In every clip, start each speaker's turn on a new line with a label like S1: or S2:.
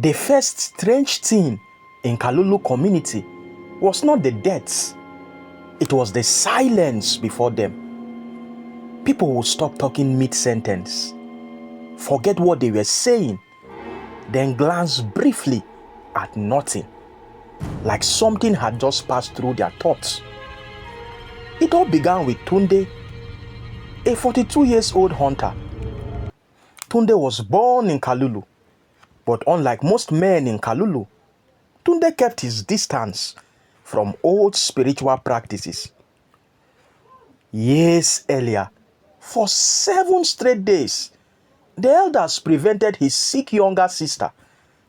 S1: The first strange thing in Kalulu community was not the deaths, it was the silence before them. People would stop talking mid-sentence, forget what they were saying, then glance briefly at nothing, like something had just passed through their thoughts. It all began with Tunde, a 42-year-old hunter. Tunde was born in Kalulu, but unlike most men in Kalulu, Tunde kept his distance from old spiritual practices. Years earlier, for 7 straight days, the elders prevented his sick younger sister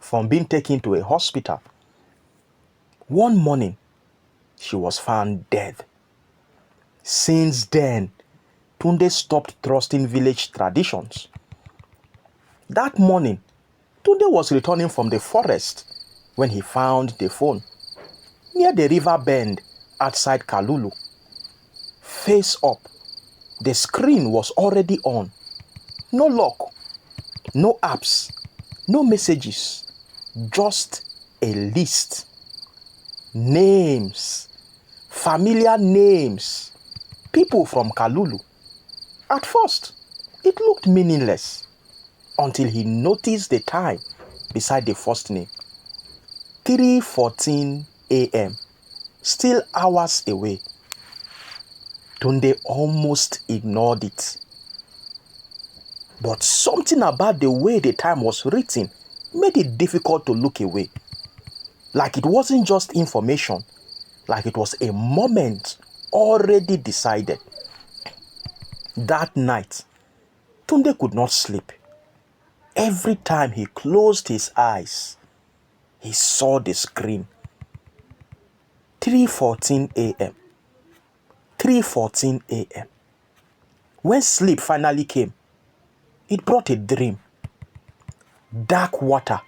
S1: from being taken to a hospital. One morning, she was found dead. Since then, Tunde stopped trusting village traditions. That morning, Tunde was returning from the forest when he found the phone near the river bend outside Kalulu. Face up, the screen was already on. No lock, no apps, no messages, just a list. Names, familiar names, people from Kalulu. At first, it looked meaningless until he noticed the time beside the first name. 3:14 a.m., still hours away. Tunde almost ignored it. But something about the way the time was written made it difficult to look away. Like it wasn't just information, like it was a moment already decided. That night, Tunde could not sleep. Every time he closed his eyes, he saw the screen. 3:14 a.m. 3:14 a.m. When sleep finally came, it brought a dream. Dark water,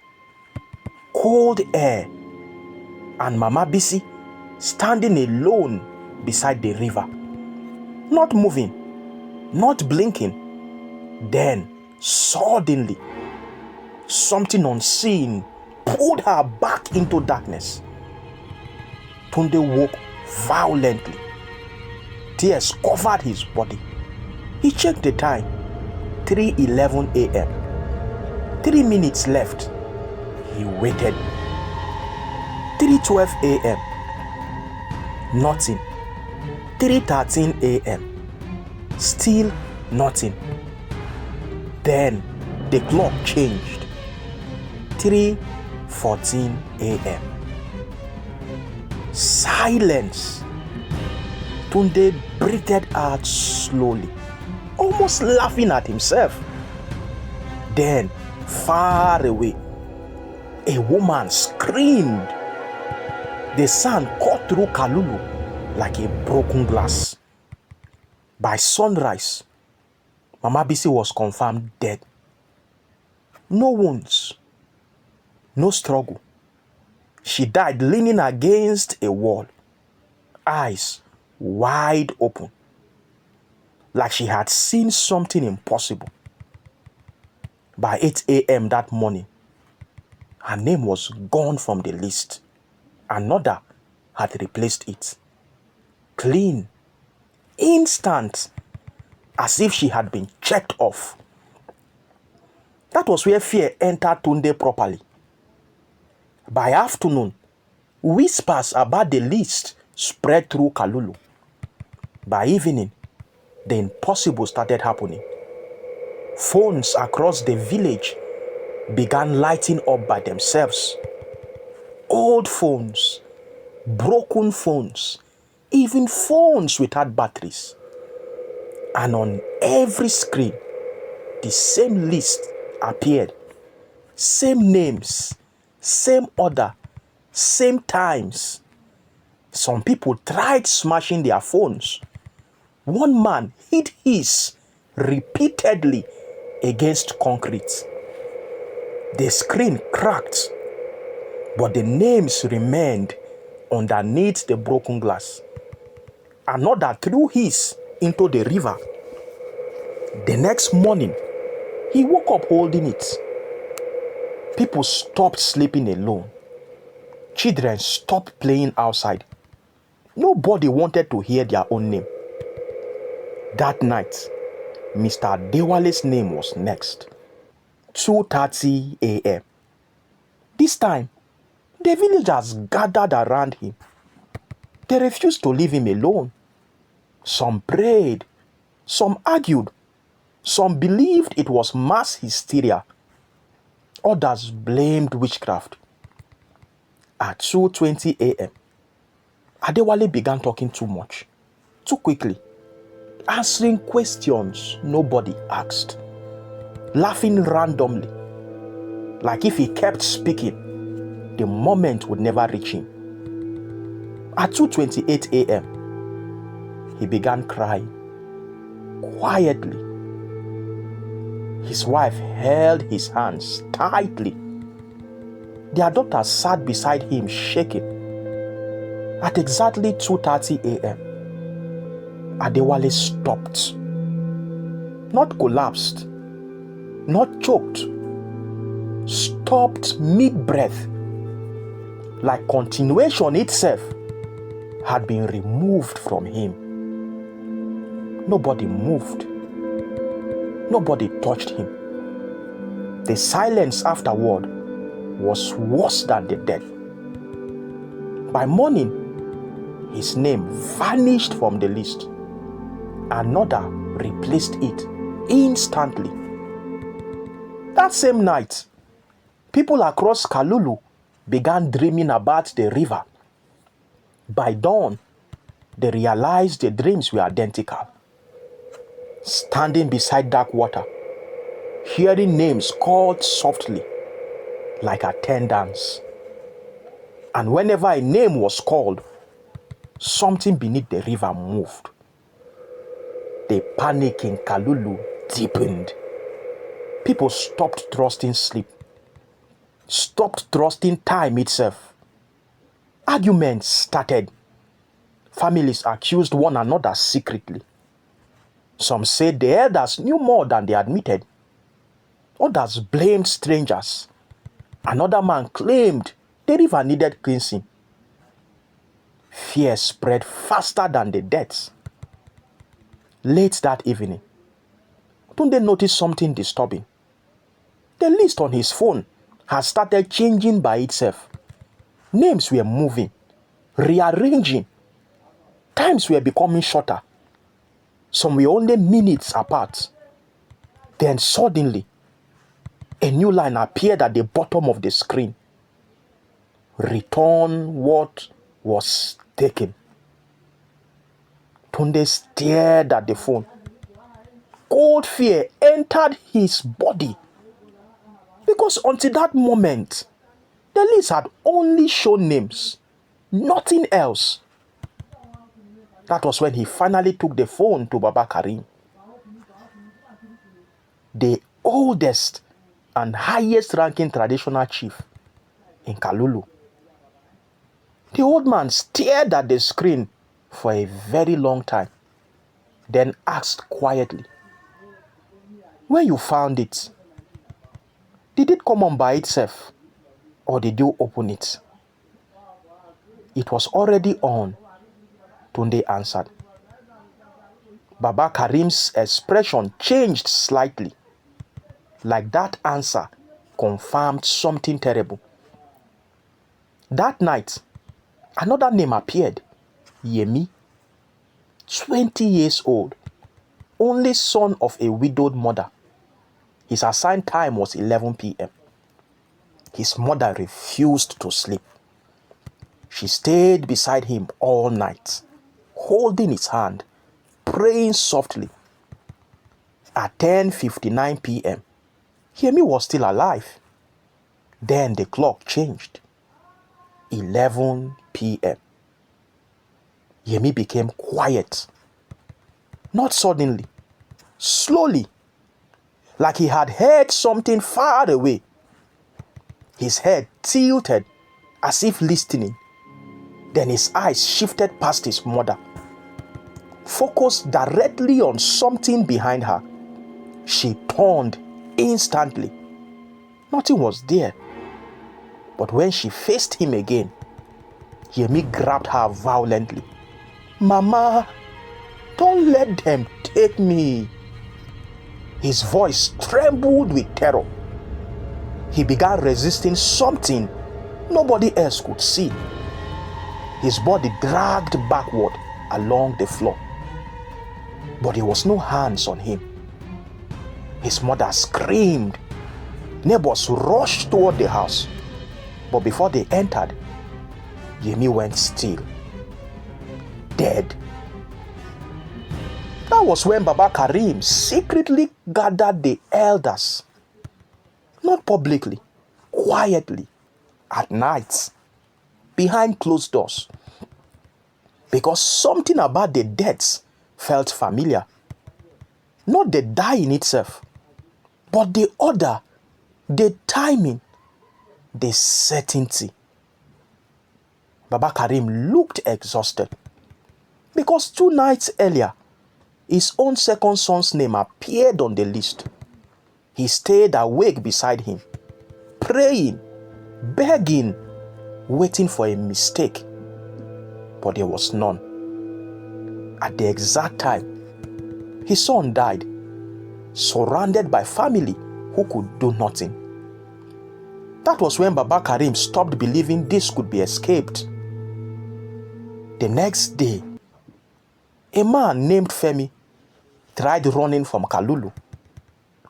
S1: cold air, and Mama Bisi standing alone beside the river. Not moving, not blinking. Then, suddenly, something unseen pulled her back into darkness. Tunde woke violently. Tears covered his body. He checked the time. 3:11 a.m. 3 minutes left. He waited. 3:12 a.m. Nothing. 3:13 a.m. Still nothing. Then the clock changed. 3:14 a.m. Silence. Tunde breathed out slowly, almost laughing at himself. Then, far away, a woman screamed. The sound cut through Kalulu like a broken glass. By sunrise, Mama Bisi was confirmed dead. No wounds, no struggle. She died leaning against a wall, eyes wide open, like she had seen something impossible. By 8 a.m. that morning, her name was gone from the list. Another had replaced it. Clean, instant, as if she had been checked off. That was where fear entered Tunde properly. By afternoon, whispers about the list spread through Kalulu. By evening, the impossible started happening. Phones across the village began lighting up by themselves. Old phones, broken phones, even phones without batteries. And on every screen, the same list appeared. Same names, same order, same times. Some people tried smashing their phones. One man hit his repeatedly against concrete. The screen cracked, but the names remained underneath the broken glass. Another threw his into the river. The next morning, he woke up holding it. People stopped sleeping alone. Children stopped playing outside. Nobody wanted to hear their own name. That night, Mr. Adewale's name was next. 2:30 a.m. This time, the villagers gathered around him. They refused to leave him alone. Some prayed, some argued, some believed it was mass hysteria. Others blamed witchcraft. At 2:20 a.m., Adewale began talking too much, too quickly, answering questions nobody asked, laughing randomly, like if he kept speaking, the moment would never reach him. At 2:28 a.m., he began crying, quietly. His wife held his hands tightly. Their daughter sat beside him shaking. At exactly 2:30 a.m., Adewale stopped. Not collapsed, not choked. Stopped mid-breath, like continuation itself had been removed from him. Nobody moved. Nobody touched him. The silence afterward was worse than the death. By morning, his name vanished from the list. Another replaced it instantly. That same night, people across Kalulu began dreaming about the river. By dawn, they realized the dreams were identical. Standing beside dark water, hearing names called softly, like attendants. And whenever a name was called, something beneath the river moved. The panic in Kalulu deepened. People stopped trusting sleep, stopped trusting time itself. Arguments started. Families accused one another secretly. Some said the elders knew more than they admitted. Others blamed strangers. Another man claimed the river needed cleansing. Fear spread faster than the deaths. Late that evening, Tunde noticed something disturbing. The list on his phone had started changing by itself. Names were moving, rearranging. Times were becoming shorter. Some were only minutes apart. Then suddenly, a new line appeared at the bottom of the screen. Return what was taken. Tunde stared at the phone. Cold fear entered his body. Because until that moment, the list had only shown names, nothing else. That was when he finally took the phone to Baba Karim, the oldest and highest ranking traditional chief in Kalulu. The old man stared at the screen for a very long time, then asked quietly, "When you found it, did it come on by itself, or did you open it?" "It was already on," Tunde answered. Baba Karim's expression changed slightly, like that answer confirmed something terrible. That night, another name appeared, Yemi, 20 years old, only son of a widowed mother. His assigned time was 11 p.m. His mother refused to sleep. She stayed beside him all night, holding his hand, praying softly. At 10:59 p.m., Yemi was still alive. Then the clock changed. 11 p.m. Yemi became quiet. Not suddenly, slowly, like he had heard something far away. His head tilted as if listening. Then his eyes shifted past his mother, focused directly on something behind her. She turned instantly. Nothing was there. But when she faced him again, Yemi grabbed her violently. "Mama, don't let them take me." His voice trembled with terror. He began resisting something nobody else could see. His body dragged backward along the floor, but there was no hands on him. His mother screamed. Neighbors rushed toward the house, but before they entered, Yemi went still, dead. That was when Baba Karim secretly gathered the elders, not publicly, quietly, at night, behind closed doors, because something about the deaths felt familiar. Not the dying itself, but the order, the timing, the certainty. Baba Karim looked exhausted because 2 nights earlier, his own second son's name appeared on the list. He stayed awake beside him, praying, begging, waiting for a mistake. But there was none. At the exact time, his son died, surrounded by family who could do nothing. That was when Baba Karim stopped believing this could be escaped. The next day, a man named Femi tried running from Kalulu.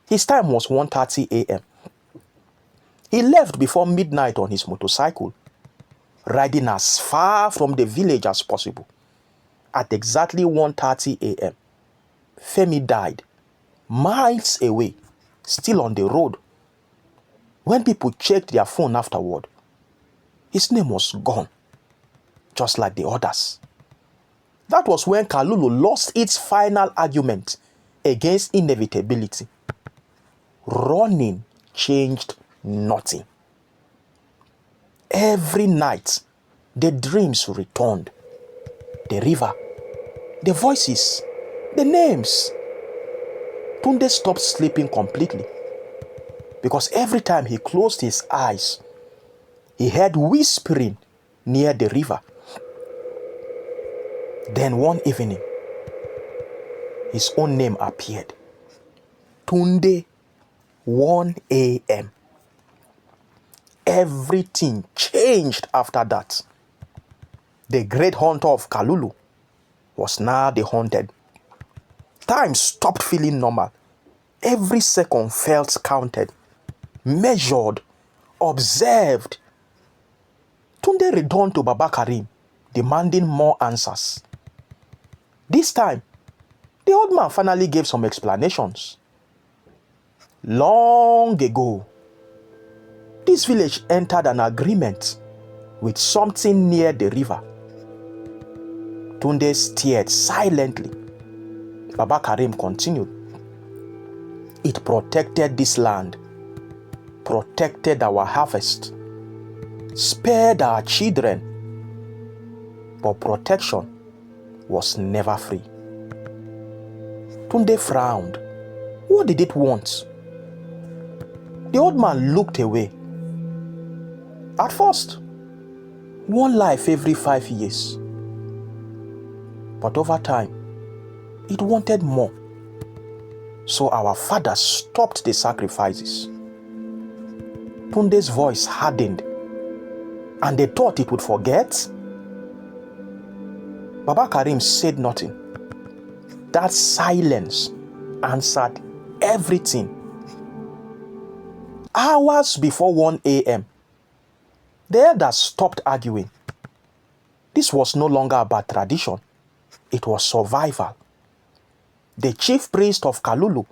S1: His time was 1:30 a.m. He left before midnight on his motorcycle, riding as far from the village as possible. At exactly 1:30 a.m., Femi died, miles away, still on the road. When people checked their phone afterward, his name was gone, just like the others. That was when Kalulu lost its final argument against inevitability. Running changed nothing. Every night, the dreams returned. The river, the voices, the names. Tunde stopped sleeping completely because every time he closed his eyes, he heard whispering near the river. Then one evening, his own name appeared. Tunde, 1 a.m. Everything changed after that. The great hunter of Kalulu was now the hunted. Time stopped feeling normal. Every second felt counted, measured, observed. Tunde returned to Baba Karim, demanding more answers. This time, the old man finally gave some explanations. Long ago, this village entered an agreement with something near the river. Tunde stared silently. Baba Karim continued. It protected this land, protected our harvest, spared our children, but protection was never free. Tunde frowned. What did it want? The old man looked away. At first, 1 life every 5 years. But over time, it wanted more. So our father stopped the sacrifices. Tunde's voice hardened, and they thought it would forget. Baba Karim said nothing. That silence answered everything. Hours before 1 a.m., the elders stopped arguing. This was no longer about tradition. It was survival. The chief priest of Kalulu,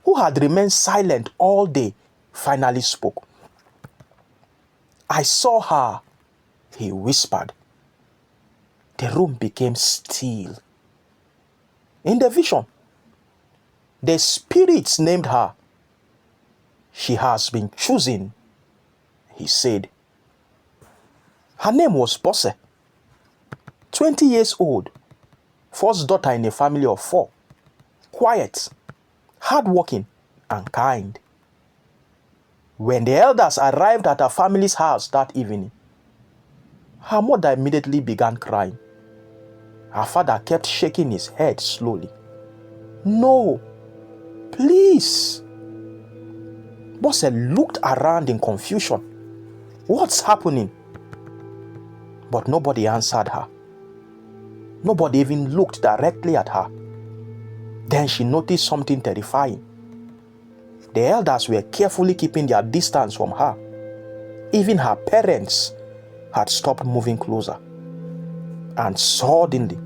S1: who had remained silent all day, finally spoke. I saw her, he whispered. The room became still. In the vision, the spirits named her. She has been chosen, he said. Her name was Bosse, 20 years old, first daughter in a family of 4, quiet, hardworking, and kind. When the elders arrived at her family's house that evening, her mother immediately began crying. Her father kept shaking his head slowly. No, please. Bose looked around in confusion. What's happening? But nobody answered her. Nobody even looked directly at her. Then she noticed something terrifying. The elders were carefully keeping their distance from her. Even her parents had stopped moving closer. And suddenly,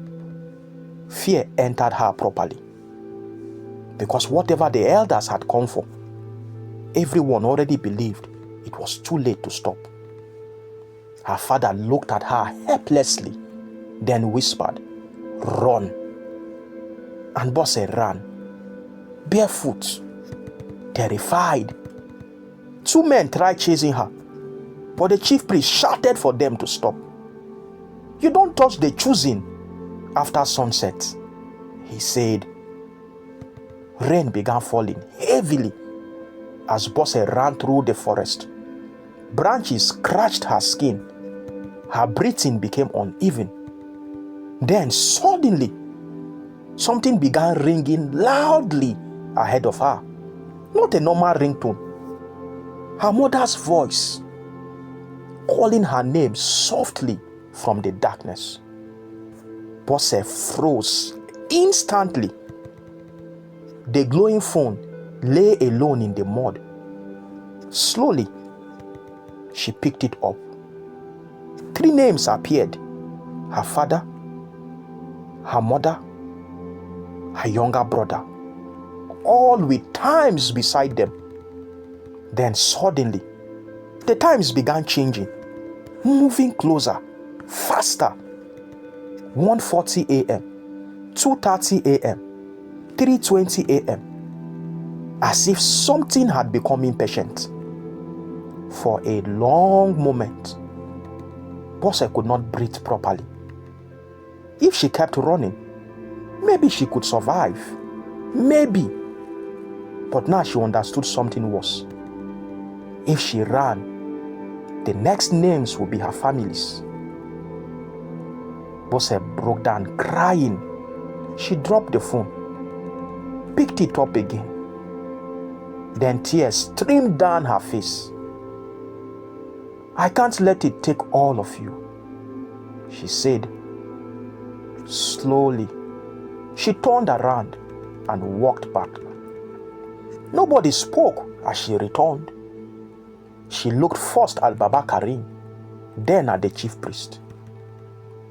S1: fear entered her properly. Because whatever the elders had come for, everyone already believed it was too late to stop. Her father looked at her helplessly, then whispered, "Run." And Bose ran, barefoot, terrified. 2 men tried chasing her, but the chief priest shouted for them to stop. "You don't touch the choosing after sunset," he said. Rain began falling heavily as Bose ran through the forest. Branches scratched her skin. Her breathing became uneven. Then suddenly, something began ringing loudly ahead of her. Not a normal ringtone. Her mother's voice, calling her name softly from the darkness. Bose froze instantly. The glowing phone lay alone in the mud. Slowly, she picked it up. 3 names appeared: her father, her mother, her younger brother, all with times beside them. Then suddenly, the times began changing, moving closer, faster. 1:40 a.m., 2:30 a.m., 3:20 a.m. As if something had become impatient. For a long moment, Bose could not breathe properly. If she kept running, maybe she could survive. Maybe. But now she understood something worse. If she ran, the next names would be her family's. Bose broke down crying. She dropped the phone, picked it up again. Then tears streamed down her face. "I can't let it take all of you," she said. Slowly, she turned around and walked back. Nobody spoke as she returned. She looked first at Baba Karim, then at the chief priest.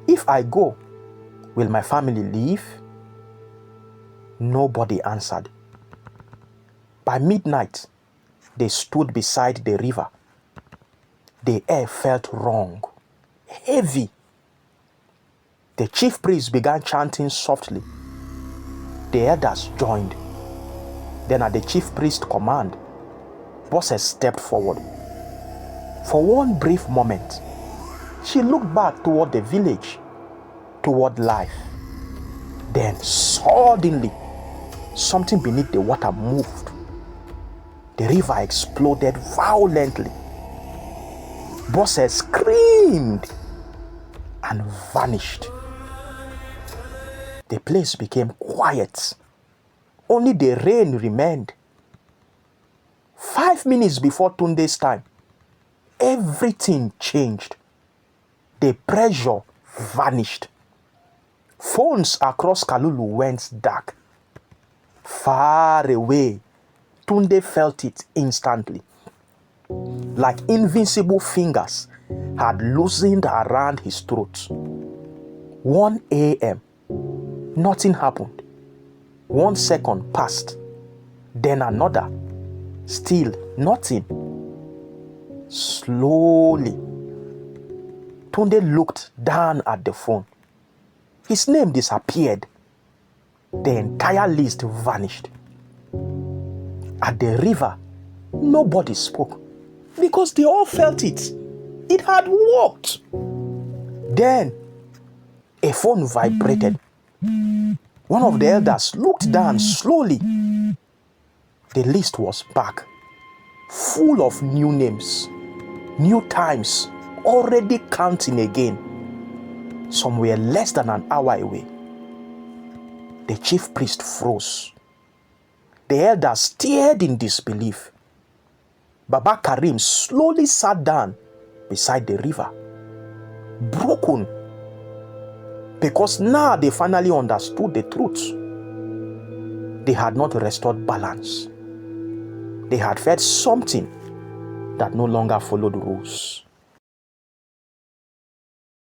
S1: "If I go, will my family leave?" Nobody answered. By midnight, they stood beside the river. The air felt wrong, heavy. The chief priest began chanting softly. The elders joined. Then at the chief priest's command, Bose stepped forward. For one brief moment, she looked back toward the village, toward life. Then suddenly, something beneath the water moved. The river exploded violently. Bose screamed and vanished. The place became quiet. Only the rain remained. 5 minutes before Tunde's time, everything changed. The pressure vanished. Phones across Kalulu went dark. Far away, Tunde felt it instantly. Like invincible fingers had loosened around his throat. 1 a.m. Nothing happened. 1 second passed. Then another. Still nothing. Slowly, Tunde looked down at the phone. His name disappeared. The entire list vanished. At the river, nobody spoke because they all felt it. It had worked. Then, a phone vibrated. One of the elders looked down slowly. The list was back. full of new names, new times, already counting again. Some were less than an hour away. The chief priest froze. The elders stared in disbelief. Baba Karim slowly sat down beside the river, broken, because now they finally understood the truth. They had not restored balance. They had fed something that no longer followed rules.